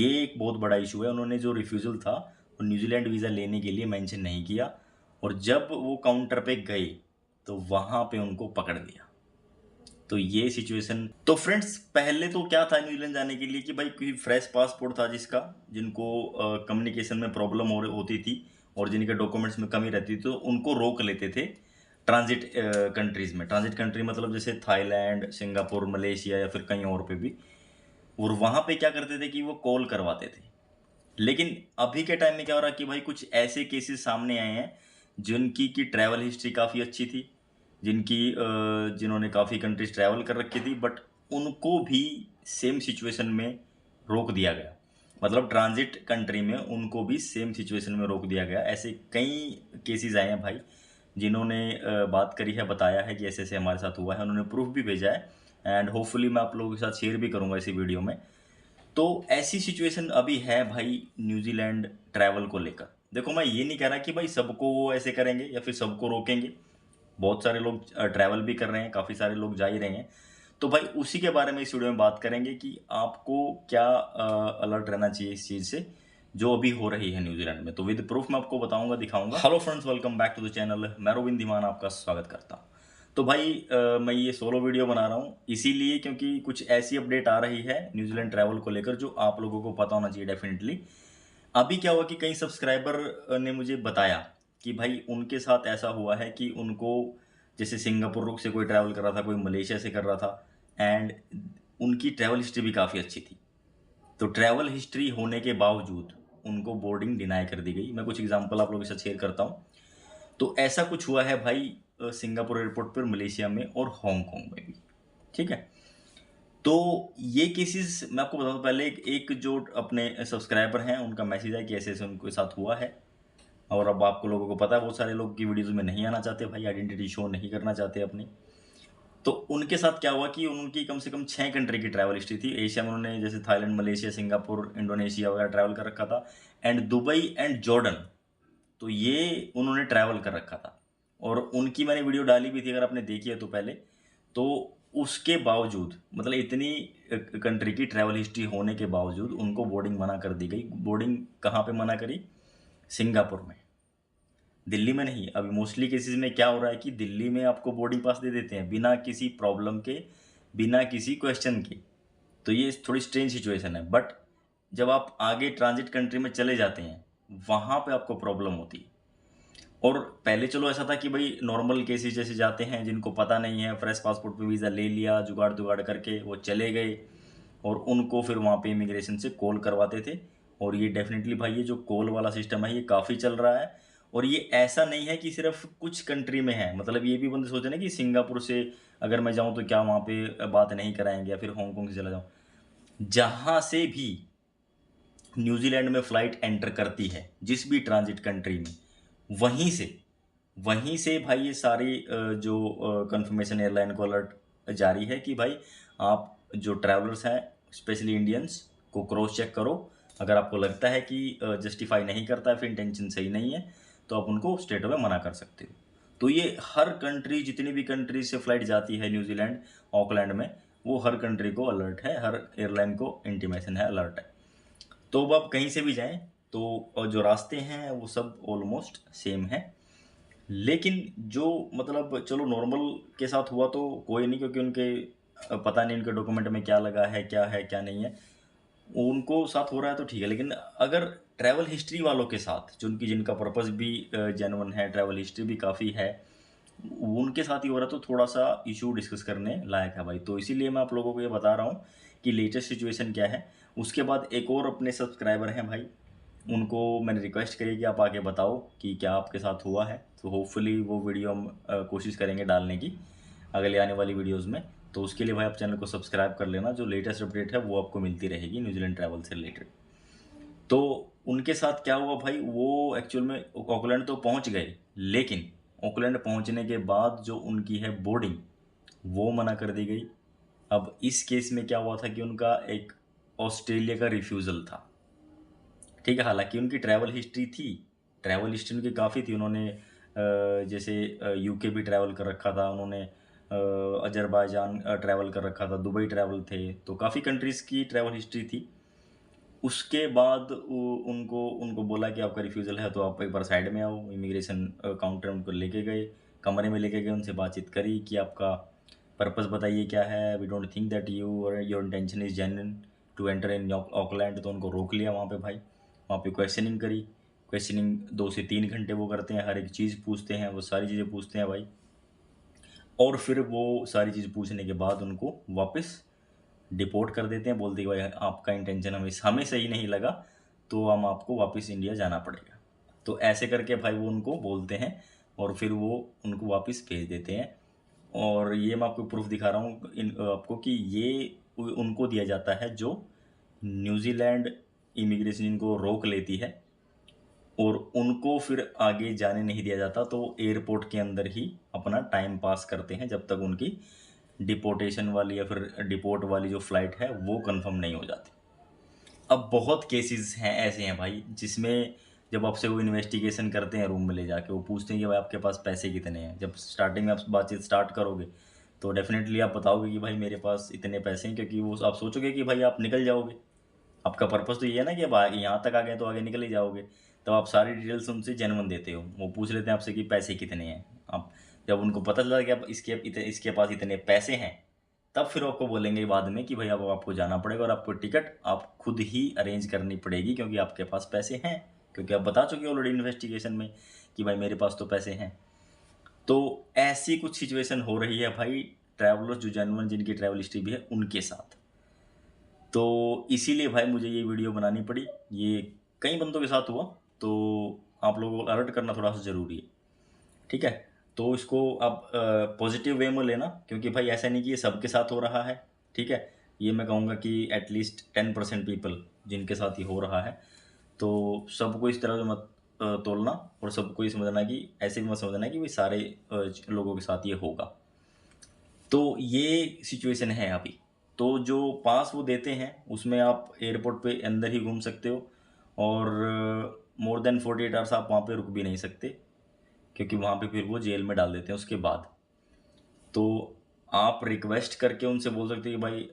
ये एक बहुत बड़ा इशू है। उन्होंने जो रिफ्यूज़ल था वो न्यूज़ीलैंड वीज़ा लेने के लिए मेंशन नहीं किया और जब वो काउंटर पे गए तो वहाँ पे उनको पकड़ लिया। तो ये सिचुएशन तो फ्रेंड्स पहले तो क्या था न्यूज़ीलैंड जाने के लिए कि भाई कोई फ्रेश पासपोर्ट था जिनको कम्युनिकेशन में प्रॉब्लम होती थी और जिनके डॉक्यूमेंट्स में कमी रहती थी तो उनको रोक लेते थे ट्रांजिट कंट्रीज़ में। ट्रांजिट कंट्री मतलब जैसे थाईलैंड, सिंगापुर, मलेशिया या फिर कहीं और पे भी। और वहाँ पे क्या करते थे कि वो कॉल करवाते थे। लेकिन अभी के टाइम में क्या हो रहा है कि भाई कुछ ऐसे केसेस सामने आए हैं जिनकी की ट्रैवल हिस्ट्री काफ़ी अच्छी थी, जिन्होंने काफ़ी कंट्रीज ट्रैवल कर रखी थी, बट उनको भी सेम सिचुएशन में रोक दिया गया। मतलब ट्रांजिट कंट्री में उनको भी सेम सिचुएशन में रोक दिया गया। ऐसे कई केसेस आए हैं भाई जिन्होंने बात करी है, बताया है कि ऐसे ऐसे हमारे साथ हुआ है, उन्होंने प्रूफ भी भेजा है एंड होपफुली मैं आप लोगों के साथ शेयर भी करूंगा इसी वीडियो में। तो ऐसी सिचुएशन अभी है भाई न्यूजीलैंड ट्रैवल को लेकर। देखो मैं ये नहीं कह रहा कि भाई सबको वो ऐसे करेंगे या फिर सबको रोकेंगे। बहुत सारे लोग ट्रैवल भी कर रहे हैं, काफ़ी सारे लोग जा ही रहे हैं। तो भाई उसी के बारे में इस वीडियो में बात करेंगे कि आपको क्या अलर्ट रहना चाहिए इस चीज़ से जो अभी हो रही है न्यूजीलैंड में। तो विद प्रूफ मैं आपको बताऊंगा, दिखाऊंगा। Hello friends, welcome back to the channel. मैं रोविंद धीमान आपका स्वागत करता हूँ। तो भाई मैं ये सोलो वीडियो बना रहा हूँ इसीलिए क्योंकि कुछ ऐसी अपडेट आ रही है न्यूजीलैंड ट्रैवल को लेकर जो आप लोगों को पता होना चाहिए डेफिनेटली। अभी क्या हुआ कि कई सब्सक्राइबर ने मुझे बताया कि भाई उनके साथ ऐसा हुआ है कि उनको जैसे सिंगापुर से कोई ट्रैवल कर रहा था, कोई मलेशिया से कर रहा था एंड उनकी ट्रैवल हिस्ट्री भी काफ़ी अच्छी थी। तो ट्रैवल हिस्ट्री होने के बावजूद उनको बोर्डिंग डिनाई कर दी गई। मैं कुछ एग्जांपल आप लोगों के साथ शेयर करता हूँ। तो ऐसा कुछ हुआ है भाई सिंगापुर एयरपोर्ट पर, मलेशिया में और हांगकांग में भी। ठीक है। तो ये केसेस मैं आपको बताऊं पहले, एक जो अपने सब्सक्राइबर हैं उनका मैसेज है कि ऐसे ऐसे उनके साथ हुआ है। और अब आपको लोगों को पता है बहुत सारे लोग की वीडियोज़ में नहीं आना चाहते भाई, आइडेंटिटी शो नहीं करना चाहते अपनी। तो उनके साथ क्या हुआ कि उनकी कम से कम 6 कंट्री की ट्रैवल हिस्ट्री थी। एशिया में उन्होंने जैसे थाईलैंड, मलेशिया, सिंगापुर, इंडोनेशिया वगैरह ट्रैवल कर रखा था एंड दुबई एंड जॉर्डन। तो ये उन्होंने ट्रैवल कर रखा था और उनकी मैंने वीडियो डाली भी थी, अगर आपने देखी है तो पहले। तो उसके बावजूद मतलब इतनी कंट्री की ट्रैवल हिस्ट्री होने के बावजूद उनको बोर्डिंग मना कर दी गई। बोर्डिंग कहाँ पे मना करी? सिंगापुर में, दिल्ली में नहीं। अभी मोस्टली केसेस में क्या हो रहा है कि दिल्ली में आपको बोर्डिंग पास दे देते हैं बिना किसी प्रॉब्लम के, बिना किसी क्वेश्चन के। तो ये थोड़ी स्ट्रेंज सिचुएशन है। बट जब आप आगे ट्रांजिट कंट्री में चले जाते हैं वहाँ पे आपको प्रॉब्लम होती है। और पहले चलो ऐसा था कि भाई नॉर्मल केसेस जैसे जाते हैं जिनको पता नहीं है, फ्रेश पासपोर्ट पे वीज़ा ले लिया, जुगाड़ जुगाड़ करके वो चले गए और उनको फिर वहाँ पे इमिग्रेशन से कॉल करवाते थे। और ये डेफिनेटली भाई ये जो कॉल वाला सिस्टम है ये काफ़ी चल रहा है। और ये ऐसा नहीं है कि सिर्फ कुछ कंट्री में है। मतलब ये भी बंदे सोचे ना कि सिंगापुर से अगर मैं जाऊँ तो क्या वहाँ पे बात नहीं कराएंगे, या फिर हांगकांग से चला जाऊँ। जहाँ से भी न्यूजीलैंड में फ़्लाइट एंटर करती है जिस भी ट्रांजिट कंट्री में, वहीं से भाई ये सारी जो कंफर्मेशन एयरलाइन को अलर्ट जारी है कि भाई आप जो ट्रैवलर्स हैं स्पेशली इंडियंस को क्रॉस चेक करो। अगर आपको लगता है कि जस्टिफाई नहीं करता है, फिर इंटेंशन सही नहीं है, तो आप उनको स्ट्रेट अवे मना कर सकते हो। तो ये हर कंट्री, जितनी भी कंट्री से फ्लाइट जाती है न्यूजीलैंड ऑकलैंड में, वो हर कंट्री को अलर्ट है, हर एयरलाइन को इंटीमेशन है, अलर्ट है। तो अब आप कहीं से भी जाएं तो जो रास्ते हैं वो सब ऑलमोस्ट सेम है। लेकिन जो मतलब चलो नॉर्मल के साथ हुआ तो कोई नहीं, क्योंकि उनके पता नहीं उनके डॉक्यूमेंट में क्या लगा है क्या नहीं है, उनको साथ हो रहा है तो ठीक है। लेकिन अगर ट्रैवल हिस्ट्री वालों के साथ जिनका पर्पस भी जेन्युइन है, ट्रैवल हिस्ट्री भी काफ़ी है, उनके साथ ही हो रहा है तो थोड़ा सा इशू डिस्कस करने लायक है भाई। तो इसीलिए मैं आप लोगों को ये बता रहा हूँ कि लेटेस्ट सिचुएशन क्या है। उसके बाद एक और अपने सब्सक्राइबर हैं भाई, उनको मैंने रिक्वेस्ट करी कि आप आके बताओ कि क्या आपके साथ हुआ है। तो होपफुली वो वीडियो हम कोशिश करेंगे डालने की अगले आने वाली वीडियोस में। तो उसके लिए भाई आप चैनल को सब्सक्राइब कर लेना, जो लेटेस्ट अपडेट है वो आपको मिलती रहेगी न्यूजीलैंड ट्रैवल से रिलेटेड। तो उनके साथ क्या हुआ भाई, वो एक्चुअल में ऑकलैंड तो पहुंच गए, लेकिन ऑकलैंड पहुंचने के बाद जो उनकी है बोर्डिंग वो मना कर दी गई। अब इस केस में क्या हुआ था कि उनका एक ऑस्ट्रेलिया का रिफ्यूज़ल था। ठीक है, हालांकि उनकी ट्रैवल हिस्ट्री थी, ट्रैवल हिस्ट्री उनकी काफ़ी थी। उन्होंने जैसे यूके भी ट्रैवल कर रखा था, उन्होंने अजरबैजान ट्रैवल कर रखा था, दुबई ट्रैवल थे, तो काफ़ी कंट्रीज़ की ट्रैवल हिस्ट्री थी। उसके बाद उनको उनको बोला कि आपका रिफ्यूज़ल है तो आप एक बार साइड में आओ। इमिग्रेशन काउंटर उनको लेके गए, कमरे में लेके गए, उनसे बातचीत करी कि आपका पर्पस बताइए क्या है, we don't think that you or your intention is genuine to enter in Auckland. तो उनको रोक लिया वहाँ पे भाई, वहाँ पे क्वेश्चनिंग करी। क्वेश्चनिंग 2 से 3 घंटे वो करते हैं, हर एक चीज़ पूछते हैं, वो सारी चीज़ें पूछते हैं भाई। और फिर वो सारी चीज़ पूछने के बाद उनको वापस डिपोर्ट कर देते हैं, बोलते हैं कि भाई आपका इंटेंशन हमें सही नहीं लगा, तो हम आपको वापस इंडिया जाना पड़ेगा। तो ऐसे करके भाई वो उनको बोलते हैं और फिर वो उनको वापस भेज देते हैं। और ये मैं आपको प्रूफ दिखा रहा हूँ आपको कि ये उनको दिया जाता है जो न्यूजीलैंड इमिग्रेशन इनको रोक लेती है और उनको फिर आगे जाने नहीं दिया जाता, तो एयरपोर्ट के अंदर ही अपना टाइम पास करते हैं जब तक उनकी डिपोर्टेशन वाली या फिर डिपोर्ट वाली जो फ़्लाइट है वो कंफर्म नहीं हो जाती। अब बहुत केसेस हैं ऐसे हैं भाई, जिसमें जब आपसे वो इन्वेस्टिगेशन करते हैं रूम में ले जाके, वो पूछते हैं कि भाई आपके पास पैसे कितने हैं। जब स्टार्टिंग में आप बातचीत स्टार्ट करोगे तो डेफिनेटली आप बताओगे कि भाई मेरे पास इतने पैसे हैं, क्योंकि वो आप सोचोगे कि भाई आप निकल जाओगे। आपका पर्पस तो ये है ना कि अब यहाँ तक आ गए तो आगे निकल ही जाओगे। तो आप सारी डिटेल्स उनसे जेन्युइन देते हो। वो पूछ लेते हैं आपसे कि पैसे कितने हैं। आप जब उनको पता चला कि आप इसके पास इतने पैसे हैं, तब फिर आपको बोलेंगे बाद में कि भाई अब आपको जाना पड़ेगा और आपको टिकट आप खुद ही अरेंज करनी पड़ेगी, क्योंकि आपके पास पैसे हैं। क्योंकि आप बता चुके हो ऑलरेडी इन्वेस्टिगेशन में कि भाई मेरे पास तो पैसे हैं। तो ऐसी कुछ सिचुएशन हो रही है भाई, ट्रैवलर्स जो जेन्युइन जिनकी ट्रैवल हिस्ट्री भी है उनके साथ। तो इसीलिए भाई मुझे ये वीडियो बनानी पड़ी। ये कई बंदों के साथ हुआ, तो आप लोगों को अलर्ट करना थोड़ा सा ज़रूरी है, ठीक है। तो इसको आप पॉजिटिव वे में लेना, क्योंकि भाई ऐसा नहीं कि ये सबके साथ हो रहा है, ठीक है। ये मैं कहूँगा कि एटलीस्ट 10% पीपल जिनके साथ ही हो रहा है। तो सबको इस तरह से मत तोलना, और सबको ये समझना कि ऐसे भी मत समझना कि भाई सारे लोगों के साथ ये होगा। तो ये सिचुएशन है अभी। तो जो पास वो देते हैं उसमें आप एयरपोर्ट पे अंदर ही घूम सकते हो, और मोर देन 48 आवर्स आप वहाँ पे रुक भी नहीं सकते, क्योंकि वहाँ पे फिर वो जेल में डाल देते हैं उसके बाद। तो आप रिक्वेस्ट करके उनसे बोल सकते हैं कि भाई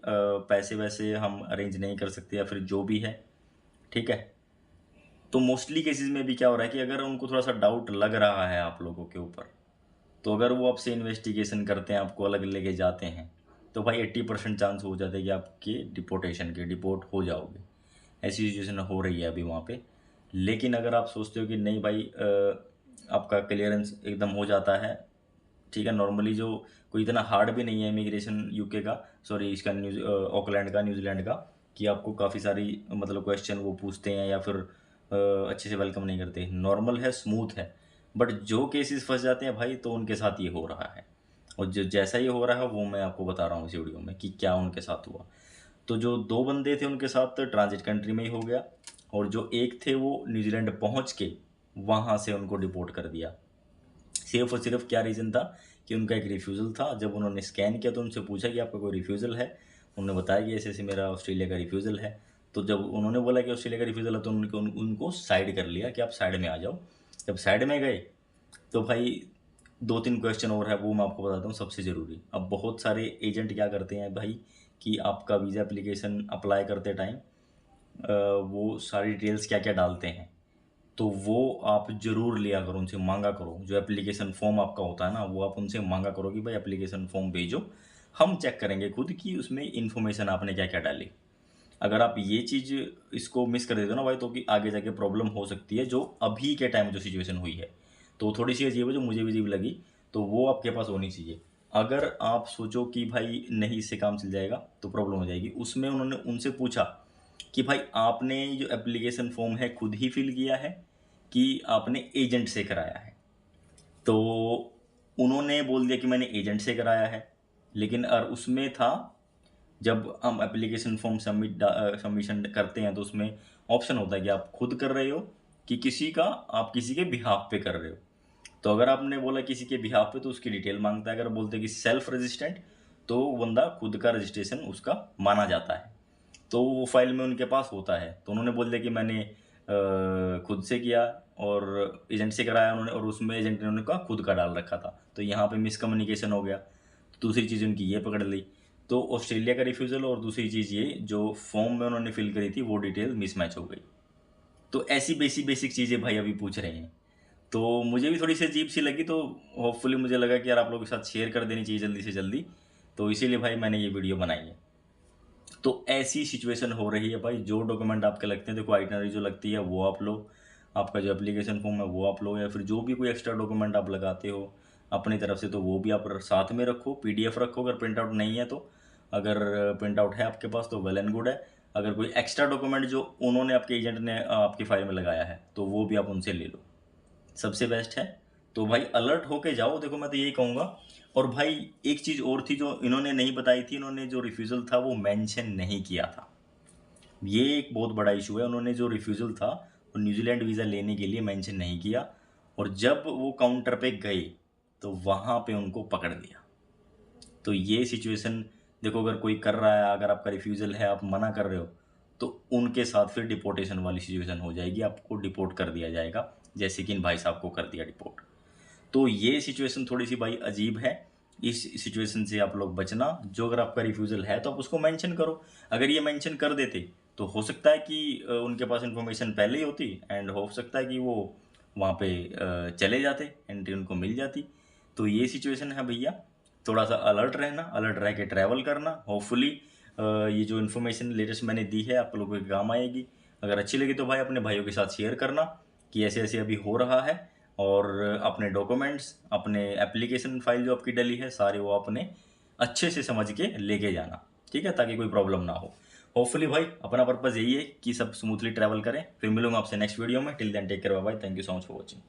पैसे वैसे हम अरेंज नहीं कर सकते, या फिर जो भी है, ठीक है। तो मोस्टली केसेस में भी क्या हो रहा है कि अगर उनको थोड़ा सा डाउट लग रहा है आप लोगों के ऊपर, तो अगर वो आपसे इन्वेस्टिगेशन करते हैं, आपको अलग लेके जाते हैं, तो भाई 80% चांस हो जाता है कि आपके डिपोर्टेशन के डिपोर्ट हो जाओगे। ऐसी सिचुएशन हो रही है अभी वहाँ पे। लेकिन अगर आप सोचते हो कि नहीं भाई आपका क्लियरेंस एकदम हो जाता है, ठीक है, नॉर्मली जो कोई इतना हार्ड भी नहीं है इमिग्रेशन यूके का, सॉरी इसका ऑकलैंड का, न्यूजीलैंड का, कि आपको काफ़ी सारी मतलब क्वेश्चन वो पूछते हैं या फिर अच्छे से वेलकम नहीं करते। नॉर्मल है, स्मूथ है। बट जो केसेस फंस जाते हैं भाई, तो उनके साथ ये हो रहा है। और जो जैसा ये हो रहा है वो मैं आपको बता रहा हूँ इस वीडियो में कि क्या उनके साथ हुआ। तो जो 2 बंदे थे उनके साथ ट्रांजिट कंट्री में ही हो गया, और जो एक थे वो न्यूजीलैंड पहुँच के वहाँ से उनको डिपोर्ट कर दिया। सिर्फ और सिर्फ क्या रीज़न था कि उनका एक रिफ्यूज़ल था। जब उन्होंने स्कैन किया तो उनसे पूछा कि आपका कोई रिफ्यूज़ल है? उन्होंने बताया कि ऐसे-ऐसे मेरा ऑस्ट्रेलिया का रिफ्यूज़ल है। तो जब उन्होंने बोला कि ऑस्ट्रेलिया का रिफ्यूज़ल है, तो उनको साइड कर लिया कि आप साइड में आ जाओ। जब साइड में गए तो भाई 2-3 क्वेश्चन और है, वो मैं आपको बताता हूँ सबसे ज़रूरी। अब बहुत सारे एजेंट क्या करते हैं भाई कि आपका वीज़ा एप्लीकेशन अप्लाई करते टाइम वो सारी डिटेल्स क्या-क्या डालते हैं, तो वो आप ज़रूर लिया करो, उनसे माँगा करो। जो एप्लीकेशन फ़ॉर्म आपका होता है ना, वो आप उनसे माँगा करो कि भाई एप्लीकेशन फ़ॉर्म भेजो, हम चेक करेंगे खुद कि उसमें इन्फॉर्मेशन आपने क्या-क्या डाली। अगर आप ये चीज़ इसको मिस कर देते हो ना भाई, तो कि आगे जाके प्रॉब्लम हो सकती है, जो अभी के टाइम जो सिचुएशन हुई है। तो थोड़ी-सी अजीब है, जो मुझे भी अजीब लगी, तो वो आपके पास होनी चाहिए। अगर आप सोचो कि भाई नहीं इससे काम चल जाएगा, तो प्रॉब्लम हो जाएगी। उसमें उन्होंने उनसे पूछा कि भाई आपने जो एप्लीकेशन फ़ॉर्म है खुद ही फिल किया है कि आपने एजेंट से कराया है? तो उन्होंने बोल दिया कि मैंने एजेंट से कराया है। लेकिन उसमें था, जब हम एप्लीकेशन फॉर्म सबमिशन करते हैं तो उसमें ऑप्शन होता है कि आप खुद कर रहे हो कि आप किसी के बिहाफ पे कर रहे हो। तो अगर आपने बोला किसी के बिहाफ पे, तो उसकी डिटेल मांगता है। अगर बोलते हैं कि सेल्फ रजिस्टेंट, तो वो बंदा खुद का रजिस्ट्रेशन उसका माना जाता है। तो वो फाइल में उनके पास होता है। तो उन्होंने बोल दिया कि मैंने खुद से किया और एजेंट से कराया उन्होंने, और उसमें एजेंट ने उनका खुद का डाल रखा था। तो यहाँ पे मिसकम्युनिकेशन हो गया। दूसरी चीज़ उनकी ये पकड़ ली। तो ऑस्ट्रेलिया का रिफ्यूज़ल और दूसरी चीज़ ये जो फॉर्म में उन्होंने फिल करी थी वो डिटेल मिसमैच हो गई। तो ऐसी बेसिक चीज़ें भाई अभी पूछ रहे हैं। तो मुझे भी थोड़ी-सी अजीब-सी लगी, तो होपफुली मुझे लगा कि यार आप लोगों के साथ शेयर कर देनी चाहिए जल्दी से जल्दी। तो इसीलिए भाई मैंने ये वीडियो बनाई है। तो ऐसी सिचुएशन हो रही है भाई, जो डॉक्यूमेंट आपके लगते हैं, देखो आइटनरी जो लगती है वो आप लो, आपका जो एप्लीकेशन फॉर्म है वो आप लो, या फिर जो भी कोई एक्स्ट्रा डॉक्यूमेंट आप लगाते हो अपनी तरफ से तो वो भी आप साथ में रखो, पीडीएफ रखो अगर प्रिंट आउट नहीं है तो। अगर प्रिंट आउट है आपके पास तो वेल एंड गुड है। अगर कोई एक्स्ट्रा डॉक्यूमेंट जो उन्होंने आपके एजेंट ने आपकी फाइल में लगाया है तो वो भी आप उनसे ले लो, सबसे बेस्ट है। तो भाई अलर्ट होके जाओ, देखो मैं तो यही कहूँगा। और भाई एक चीज़ और थी जो इन्होंने नहीं बताई थी, इन्होंने जो रिफ्यूज़ल था वो मेंशन नहीं किया था। ये एक बहुत बड़ा इशू है, उन्होंने जो रिफ्यूज़ल था वो न्यूजीलैंड वीज़ा लेने के लिए मेंशन नहीं किया, और जब वो काउंटर पे गए तो वहाँ पे उनको पकड़ लिया। तो ये सिचुएशन देखो, अगर कोई कर रहा है, अगर आपका रिफ्यूज़ल है, आप मना कर रहे हो, तो उनके साथ फिर डिपोर्टेशन वाली सिचुएशन हो जाएगी, आपको डिपोर्ट कर दिया जाएगा, जैसे कि इन भाई साहब को कर दिया डिपोर्ट। तो ये सिचुएशन थोड़ी-सी भाई अजीब है। इस सिचुएशन से आप लोग बचना। जो अगर आपका रिफ्यूज़ल है तो आप उसको मेंशन करो। अगर ये मेंशन कर देते तो हो सकता है कि उनके पास इन्फॉर्मेशन पहले ही होती, एंड हो सकता है कि वो वहाँ पे चले जाते, एंट्री उनको मिल जाती। तो ये सिचुएशन है भैया, थोड़ा-सा अलर्ट रहना, अलर्ट रह के ट्रैवल करना। होपफुली ये जो इन्फॉर्मेशन लेटेस्ट मैंने दी है आप लोगों के काम आएगी। अगर अच्छी लगी तो भाई अपने भाइयों के साथ शेयर करना कि ऐसे-ऐसे अभी हो रहा है, और अपने डॉक्यूमेंट्स, अपने एप्लीकेशन फाइल जो आपकी डली है सारे वो अपने अच्छे से समझ के लेके जाना, ठीक है, ताकि कोई प्रॉब्लम ना हो। होपफुली भाई अपना पर्पज़ यही है कि सब स्मूथली ट्रैवल करें। फिर मिलूंगा आपसे नेक्स्ट वीडियो में। Till then take care, bye bye, thank you so much for watching.